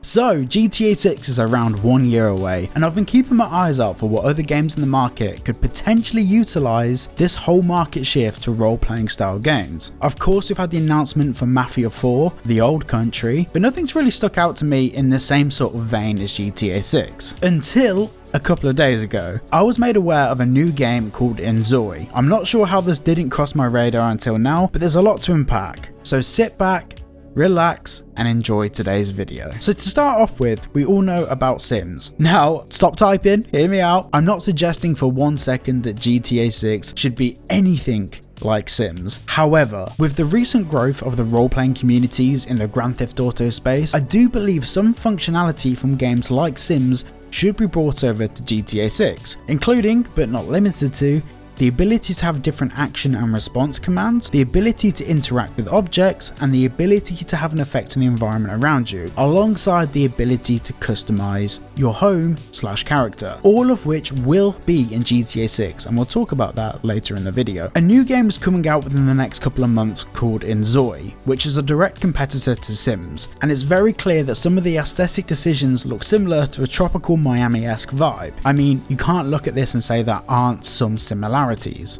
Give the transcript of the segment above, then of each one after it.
So GTA 6 is around 1 year away, and I've been keeping my eyes out for what other games in the market could potentially utilise this whole market shift to role-playing style games. Of course, we've had the announcement for Mafia 4, The Old Country, but nothing's really stuck out to me in the same sort of vein as GTA 6. Until a couple of days ago, I was made aware of a new game called Enzoy. I'm not sure how this didn't cross my radar until now, but there's a lot to unpack. So sit back, relax, and enjoy today's video. So to start off with, we all know about Sims. Now, stop typing, hear me out. I'm not suggesting for 1 second that GTA 6 should be anything like Sims. However, with the recent growth of the role-playing communities in the Grand Theft Auto space, I do believe some functionality from games like Sims should be brought over to GTA 6, including, but not limited to, the ability to have different action and response commands, the ability to interact with objects, and the ability to have an effect on the environment around you, alongside the ability to customize your home/character, all of which will be in GTA 6, and we'll talk about that later in the video. A new game is coming out within the next couple of months called INZOI, which is a direct competitor to Sims, and it's very clear that some of the aesthetic decisions look similar to a tropical Miami-esque vibe. I mean, you can't look at this and say there aren't some similarities.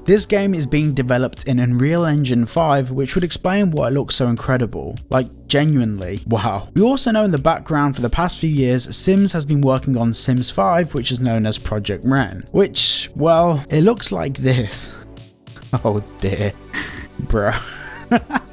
This game is being developed in Unreal Engine 5, which would explain why it looks so incredible. Like, genuinely, wow. We also know in the background for the past few years, Sims has been working on Sims 5, which is known as Project Ren, which, well, it looks like this. Oh dear, bruh.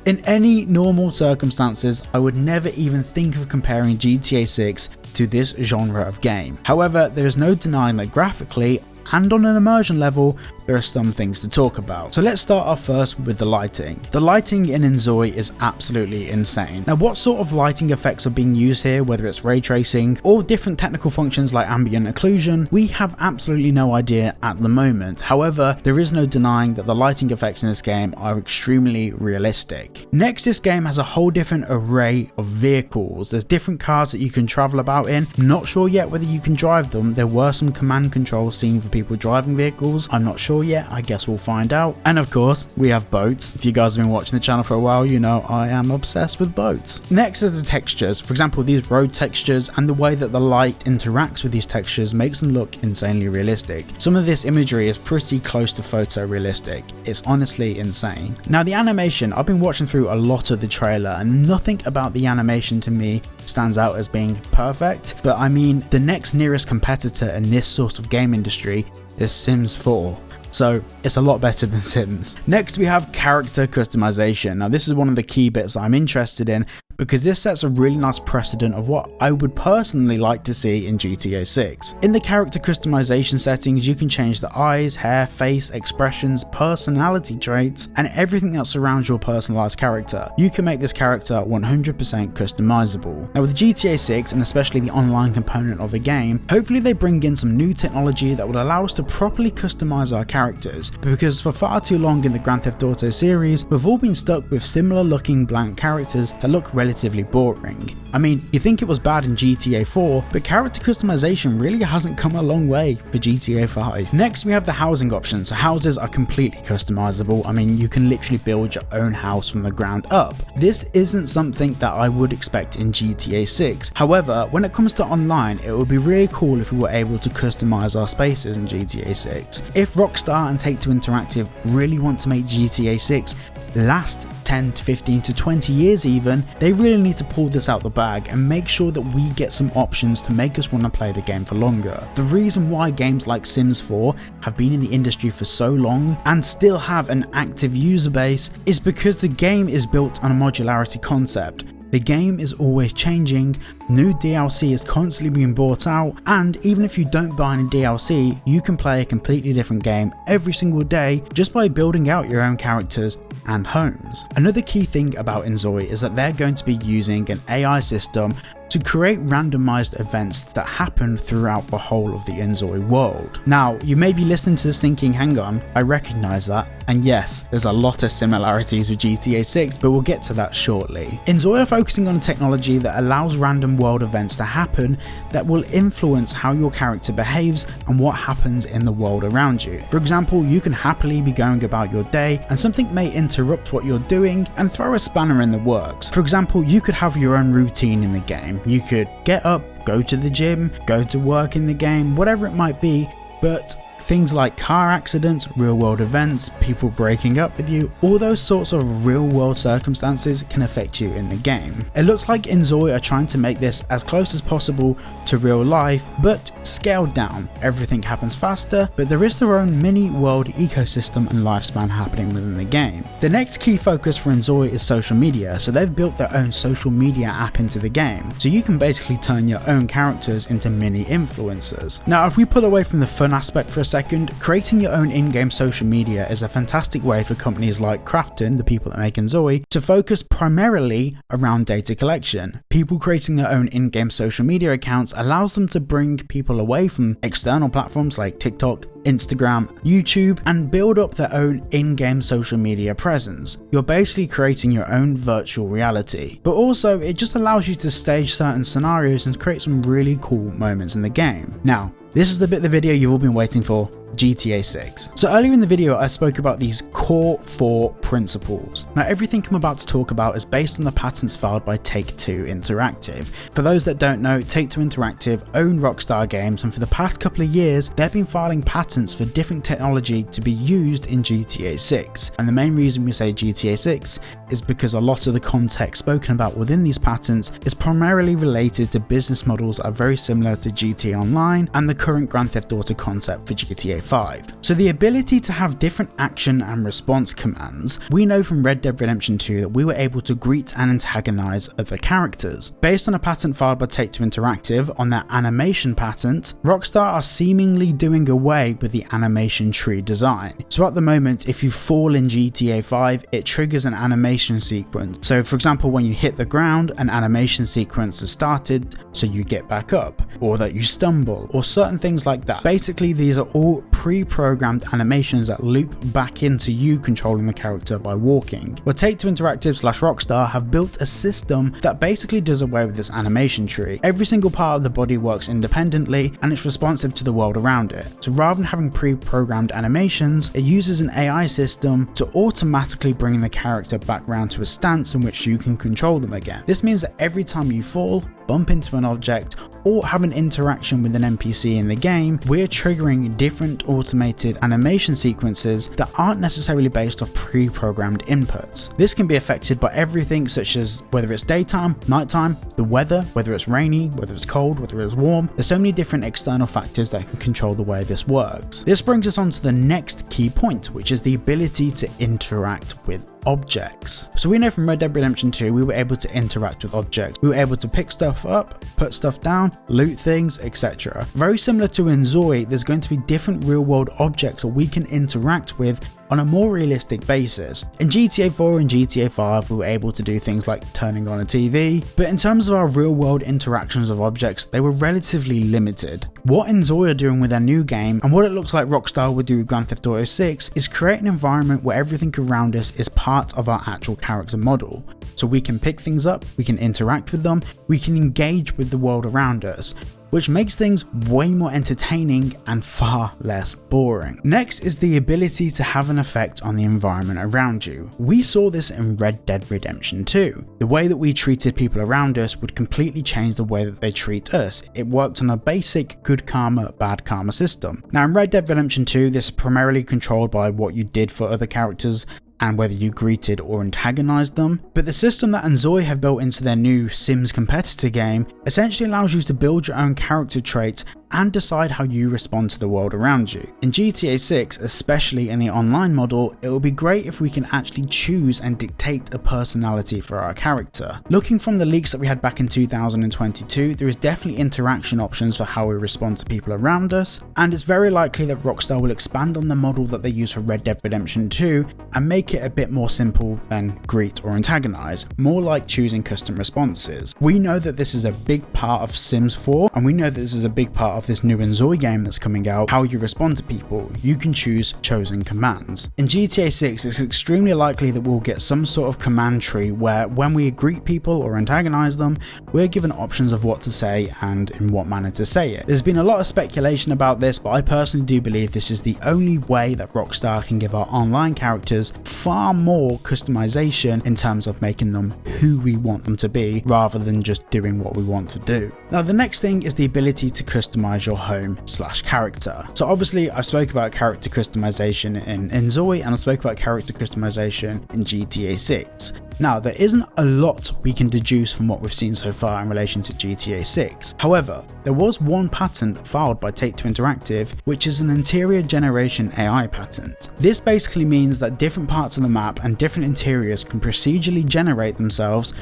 In any normal circumstances, I would never even think of comparing GTA 6 to this genre of game. However, there is no denying that graphically and on an immersion level, there are some things to talk about. So let's start off first with the lighting. The lighting in Enzoy is absolutely insane. Now, what sort of lighting effects are being used here, whether it's ray tracing or different technical functions like ambient occlusion, we have absolutely no idea at the moment. However, there is no denying that the lighting effects in this game are extremely realistic. Next, this game has a whole different array of vehicles. There's different cars that you can travel about in. I'm not sure yet whether you can drive them. There were some command controls seen for people driving vehicles. I'm not sure yet, I guess we'll find out. And of course, we have boats. If you guys have been watching the channel for a while, you know I am obsessed with boats. Next is the textures. For example, these road textures and the way that the light interacts with these textures makes them look insanely realistic. Some of this imagery is pretty close to photorealistic. It's honestly insane. Now, the animation, I've been watching through a lot of the trailer and nothing about the animation to me stands out as being perfect, but I mean, the next nearest competitor in this sort of game industry is Sims 4. So it's a lot better than Sims. Next, we have character customization. Now, this is one of the key bits that I'm interested in because this sets a really nice precedent of what I would personally like to see in GTA 6. In the character customization settings, you can change the eyes, hair, face, expressions, personality traits, and everything that surrounds your personalized character. You can make this character 100% customizable. Now, with GTA 6, and especially the online component of the game, hopefully they bring in some new technology that would allow us to properly customize our characters, because for far too long in the Grand Theft Auto series, we've all been stuck with similar looking blank characters that look relatively boring. I mean, you think it was bad in GTA 4, but character customization really hasn't come a long way for GTA 5. Next, we have the housing options. So houses are completely customizable. I mean, you can literally build your own house from the ground up. This isn't something that I would expect in GTA 6. However, when it comes to online, it would be really cool if we were able to customize our spaces in GTA 6. If Rockstar and Take-Two Interactive really want to make GTA 6 last 10 to 15 to 20 years even, they really need to pull this out the bag and make sure that we get some options to make us want to play the game for longer. The reason why games like Sims 4 have been in the industry for so long and still have an active user base is because the game is built on a modularity concept. The game is always changing, new DLC is constantly being brought out, and even if you don't buy any DLC, you can play a completely different game every single day just by building out your own characters and homes. Another key thing about Enzoy is that they're going to be using an AI system to create randomized events that happen throughout the whole of the Enzoy world. Now, you may be listening to this thinking, hang on, I recognize that, and yes, there's a lot of similarities with GTA 6, but we'll get to that shortly. Enzoy are focusing on a technology that allows random world events to happen that will influence how your character behaves and what happens in the world around you. For example, you can happily be going about your day and something may interrupt what you're doing and throw a spanner in the works. For example, you could have your own routine in the game. You could get up, go to the gym, go to work in the game, whatever it might be, but things like car accidents, real world events, people breaking up with you, all those sorts of real world circumstances can affect you in the game. It looks like INZOI are trying to make this as close as possible to real life, but scaled down. Everything happens faster, but there is their own mini world ecosystem and lifespan happening within the game. The next key focus for INZOI is social media, so they've built their own social media app into the game, so you can basically turn your own characters into mini influencers. Now, if we pull away from the fun aspect for a second, creating your own in-game social media is a fantastic way for companies like Krafton, the people that make INZOI, to focus primarily around data collection. People creating their own in-game social media accounts allows them to bring people away from external platforms like TikTok, Instagram, YouTube, and build up their own in-game social media presence. You're basically creating your own virtual reality, but also it just allows you to stage certain scenarios and create some really cool moments in the game. Now, this is the bit of the video you've all been waiting for, GTA 6. So earlier in the video I spoke about these core 4 principles. Now everything I'm about to talk about is based on the patents filed by Take-Two Interactive. For those that don't know, Take-Two Interactive own Rockstar Games, and for the past couple of years they've been filing patents for different technology to be used in GTA 6. And the main reason we say GTA 6 is because a lot of the context spoken about within these patents is primarily related to business models that are very similar to GTA Online and the current Grand Theft Auto concept for GTA 5. So the ability to have different action and response commands, we know from Red Dead Redemption 2 that we were able to greet and antagonize other characters. Based on a patent filed by Take-Two Interactive on their animation patent, Rockstar are seemingly doing away with the animation tree design. So at the moment, if you fall in GTA 5, it triggers an animation sequence. So for example, when you hit the ground, an animation sequence is started so you get back up, or that you stumble, or certain things like that. Basically, these are all pre-programmed animations that loop back into you controlling the character by walking. But Take-Two Interactive / Rockstar have built a system that basically does away with this animation tree. Every single part of the body works independently and it's responsive to the world around it. So rather than having pre-programmed animations, it uses an AI system to automatically bring the character back round to a stance in which you can control them again. This means that every time you fall, bump into an object, or have an interaction with an NPC in the game, we're triggering different automated animation sequences that aren't necessarily based off pre-programmed inputs. This can be affected by everything such as whether it's daytime, nighttime, the weather, whether it's rainy, whether it's cold, whether it's warm. There's so many different external factors that can control the way this works. This brings us on to the next key point, which is the ability to interact with objects. So we know from Red Dead Redemption 2 we were able to interact with objects. We were able to pick stuff up, put stuff down, loot things, etc. Very similar to INZOI, there's going to be different real world objects that we can interact with on a more realistic basis. In GTA 4 and GTA 5 we were able to do things like turning on a TV, but in terms of our real world interactions with objects, they were relatively limited. What INZOI are doing with their new game, and what it looks like Rockstar would do with Grand Theft Auto 6, is create an environment where everything around us is part of our actual character model. So we can pick things up, we can interact with them, we can engage with the world around us, which makes things way more entertaining and far less boring. Next is the ability to have an effect on the environment around you. We saw this in Red Dead Redemption 2. The way that we treated people around us would completely change the way that they treat us. It worked on a basic good karma, bad karma system. Now in Red Dead Redemption 2, this is primarily controlled by what you did for other characters and whether you greeted or antagonized them, but the system that INZOI have built into their new Sims competitor game essentially allows you to build your own character traits and decide how you respond to the world around you. In GTA 6, especially in the online model, it would be great if we can actually choose and dictate a personality for our character. Looking from the leaks that we had back in 2022, there is definitely interaction options for how we respond to people around us, and it's very likely that Rockstar will expand on the model that they use for Red Dead Redemption 2 and make it a bit more simple than greet or antagonize, more like choosing custom responses. We know that this is a big part of Sims 4, and we know that this is a big part of of this new Enzoy game that's coming out, how you respond to people, you can choose chosen commands. In GTA 6, it's extremely likely that we'll get some sort of command tree where when we greet people or antagonize them, we're given options of what to say and in what manner to say it. There's been a lot of speculation about this, but I personally do believe this is the only way that Rockstar can give our online characters far more customization in terms of making them who we want them to be rather than just doing what we want to do. Now the next thing is the ability to customize your home/character. So obviously I spoke about character customization in Enzoy and I spoke about character customization in GTA 6. Now there isn't a lot we can deduce from what we've seen so far in relation to GTA 6. However, there was one patent filed by Take-Two Interactive, which is an interior generation AI patent. This basically means that different parts of the map and different interiors can procedurally generate themselves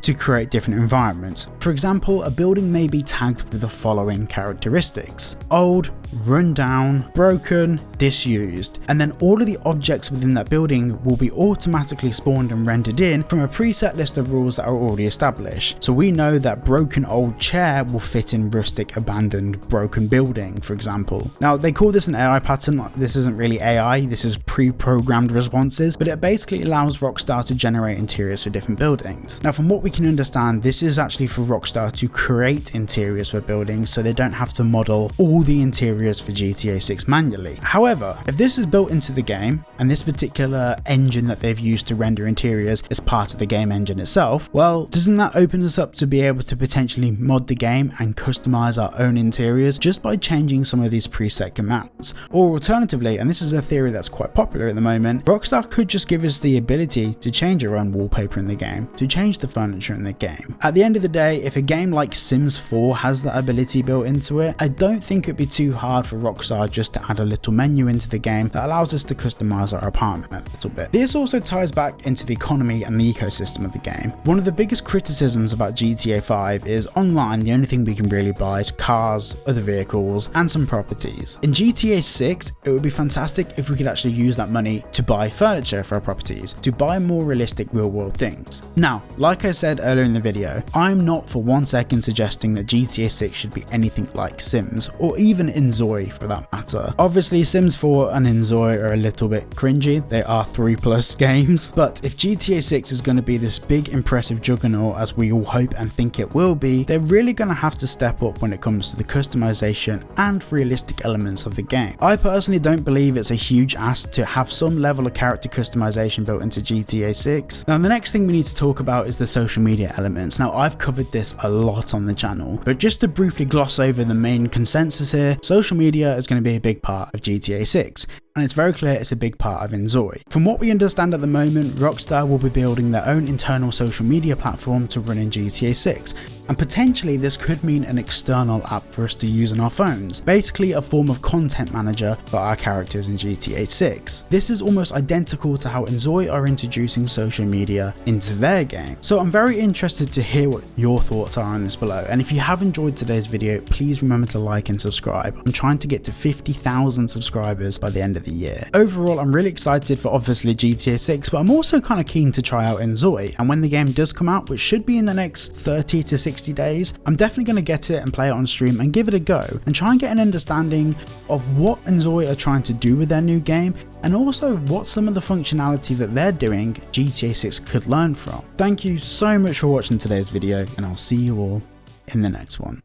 to create different environments. For example, a building may be tagged with the following characteristics: old, run down, broken, disused, and then all of the objects within that building will be automatically spawned and rendered in from a preset list of rules that are already established. So we know that broken old chair will fit in rustic, abandoned, broken building, for example. Now they call this an AI pattern. This isn't really AI, this is pre-programmed responses, but it basically allows Rockstar to generate interiors for different buildings. Now from what we can understand, this is actually for Rockstar to create interiors for buildings so they don't have to model all the interiors for GTA 6 manually. However, if this is built into the game and this particular engine that they've used to render interiors is part of the game engine itself, well, doesn't that open us up to be able to potentially mod the game and customize our own interiors just by changing some of these preset commands? Or alternatively, and this is a theory that's quite popular at the moment, Rockstar could just give us the ability to change our own wallpaper in the game, to change the furniture in the game. At the end of the day, if a game like Sims 4 has that ability built into it, I don't think it'd be too hard for Rockstar just to add a little menu into the game that allows us to customize our apartment a little bit. This also ties back into the economy and the ecosystem of the game. One of the biggest criticisms about GTA 5 is online the only thing we can really buy is cars, other vehicles, and some properties. In GTA 6, it would be fantastic if we could actually use that money to buy furniture for our properties, to buy more realistic real world things. Now, like I said earlier in the video, I'm not for 1 second suggesting that GTA 6 should be anything like Sims, or even Enzoy for that matter. Obviously Sims 4 and Enzoy are a little bit cringy, they are 3+ games, but if GTA 6 is going to be this big impressive juggernaut as we all hope and think it will be, they're really going to have to step up when it comes to the customization and realistic elements of the game. I personally don't believe it's a huge ask to have some level of character customization built into GTA 6. Now the next thing we need to talk about is the social media elements. Now I've covered this a lot on the channel, but just to briefly gloss over the main consensus here, social media is going to be a big part of GTA 6. And it's very clear it's a big part of Enzoy. From what we understand at the moment, Rockstar will be building their own internal social media platform to run in GTA 6, and potentially this could mean an external app for us to use on our phones, basically a form of content manager for our characters in GTA 6. This is almost identical to how Enzoy are introducing social media into their game. So I'm very interested to hear what your thoughts are on this below, and if you have enjoyed today's video, please remember to like and subscribe. I'm trying to get to 50,000 subscribers by the end of the year. Overall, I'm really excited for obviously GTA 6, but I'm also kind of keen to try out Enzoy, and when the game does come out, which should be in the next 30 to 60 days, I'm definitely going to get it and play it on stream and give it a go and try and get an understanding of what Enzoy are trying to do with their new game, and also what some of the functionality that they're doing GTA 6 could learn from. Thank you so much for watching today's video, and I'll see you all in the next one.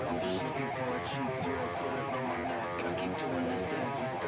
I'm just looking for a cheap girl, put it on my neck. I keep doing this dance with